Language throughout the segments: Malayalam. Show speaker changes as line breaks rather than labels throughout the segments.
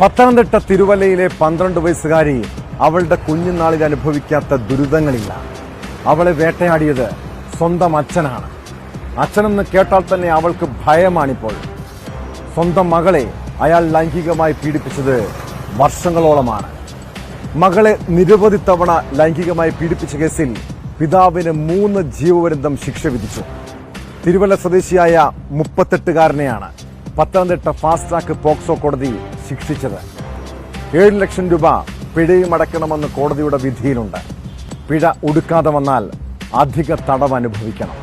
പത്തനംതിട്ട തിരുവല്ലയിലെ 12 വയസ്സുകാരി അവളുടെ കുഞ്ഞുനാളിൽ അനുഭവിക്കാത്ത ദുരിതങ്ങളില്ല. അവളെ വേട്ടയാടിയത് സ്വന്തം അച്ഛനാണ്. അച്ഛനെന്ന് കേട്ടാൽ തന്നെ അവൾക്ക് ഭയമാണിപ്പോൾ. സ്വന്തം മകളെ അയാൾ ലൈംഗികമായി പീഡിപ്പിച്ചത് വർഷങ്ങളോളമാണ്. മകളെ നിരവധി തവണ ലൈംഗികമായി പീഡിപ്പിച്ച കേസിൽ പിതാവിന് 3 ജീവപര്യന്തം ശിക്ഷ വിധിച്ചു. തിരുവല്ല സ്വദേശിയായ 38-കാരനെയാണ് പത്തനംതിട്ട ഫാസ്റ്റ് ട്രാക്ക് പോക്സോ കോടതി ശിക്ഷിച്ചത്. 7 ലക്ഷം രൂപ പിഴയും അടയ്ക്കണമെന്ന് കോടതിയുടെ വിധിയിലുണ്ട്. പിഴ ഒടുക്കാതെ വന്നാൽ അധിക തടവ് അനുഭവിക്കണം.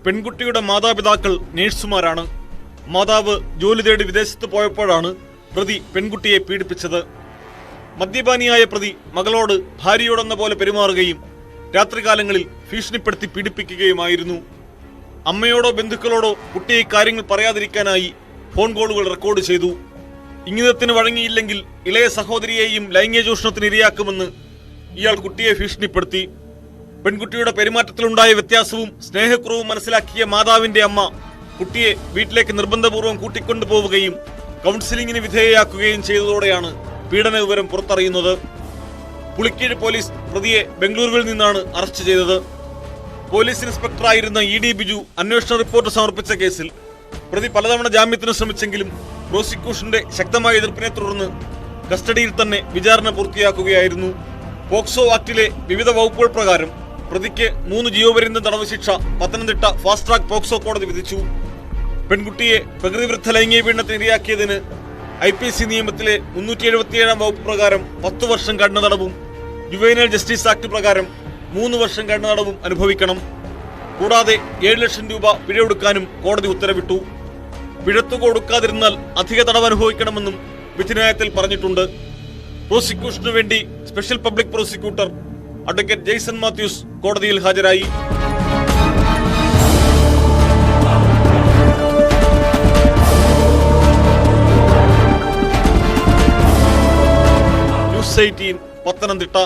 പെൺകുട്ടിയുടെ മാതാപിതാക്കൾ നേഴ്സുമാരാണ്. മാതാവ് ജോലി തേടി വിദേശത്ത് പോയപ്പോഴാണ് പ്രതി പെൺകുട്ടിയെ പീഡിപ്പിച്ചത്. മദ്യപാനിയായ പ്രതി മകളോട് ഭാര്യയോടെന്ന പോലെ പെരുമാറുകയും രാത്രികാലങ്ങളിൽ ഭീഷണിപ്പെടുത്തി പീഡിപ്പിക്കുകയുമായിരുന്നു. അമ്മയോടോ ബന്ധുക്കളോടോ കുട്ടിയെ കാര്യങ്ങൾ പറയാതിരിക്കാനായി ഫോൺ കോളുകൾ റെക്കോർഡ് ചെയ്തു. ഇംഗിതത്തിന് വഴങ്ങിയില്ലെങ്കിൽ ഇളയ സഹോദരിയെയും ലൈംഗിക ചൂഷണത്തിന് ഇരയാക്കുമെന്ന് ഇയാൾ കുട്ടിയെ ഭീഷണിപ്പെടുത്തി. പെൺകുട്ടിയുടെ പെരുമാറ്റത്തിലുണ്ടായ വ്യത്യാസവും സ്നേഹക്കുറവും മനസ്സിലാക്കിയ മാതാവിന്റെ അമ്മ കുട്ടിയെ വീട്ടിലേക്ക് നിർബന്ധപൂർവ്വം കൂട്ടിക്കൊണ്ടുപോവുകയും കൗൺസിലിംഗിന് വിധേയയാക്കുകയും ചെയ്തതോടെയാണ് പീഡന വിവരം പുറത്തറിയുന്നത്. പുളിക്കീഴ് പോലീസ് പ്രതിയെ ബംഗളൂരുവിൽ നിന്നാണ് അറസ്റ്റ് ചെയ്തത്. പോലീസ് ഇൻസ്പെക്ടറായിരുന്ന ED ബിജു അന്വേഷണ റിപ്പോർട്ട് സമർപ്പിച്ച കേസിൽ പ്രതി പലതവണ ജാമ്യത്തിന് ശ്രമിച്ചെങ്കിലും പ്രോസിക്യൂഷന്റെ ശക്തമായ എതിർപ്പിനെ തുടർന്ന് കസ്റ്റഡിയിൽ തന്നെ വിചാരണ പൂർത്തിയാക്കുകയായിരുന്നു. പോക്സോ ആക്ടിലെ വിവിധ വകുപ്പുകൾ പ്രകാരം പ്രതിക്ക് 3 ജീവപര്യന്തം തടവ് ശിക്ഷ പത്തനംതിട്ട ഫാസ്റ്റ് ട്രാക്ക് പോക്സോ കോടതി വിധിച്ചു. പെൺകുട്ടിയെ പ്രകൃതിവിരുദ്ധ ലൈംഗിക പീഡനത്തിന് ഇരയാക്കിയതിന് IPC നിയമത്തിലെ 377 വകുപ്പ് പ്രകാരം 10 വർഷം കഠിന തടവും ജുവൈനൽ ജസ്റ്റിസ് ആക്ട് പ്രകാരം 3 വർഷം കഠിന തടവും അനുഭവിക്കണം. കൂടാതെ 7 ലക്ഷം രൂപ പിഴയൊടുക്കാനും കോടതി ഉത്തരവിട്ടു. പിഴത്തുക കൊടുക്കാതിരുന്നാൽ അധിക തടവ് അനുഭവിക്കണമെന്നും വിധിന്യായത്തിൽ പറഞ്ഞിട്ടുണ്ട്. പ്രോസിക്യൂഷനു വേണ്ടി special public prosecutor advocate Jason Mathews കോടതിയിൽ ഹാജരായി. ന്യൂസ് 18 പത്തനംതിട്ട.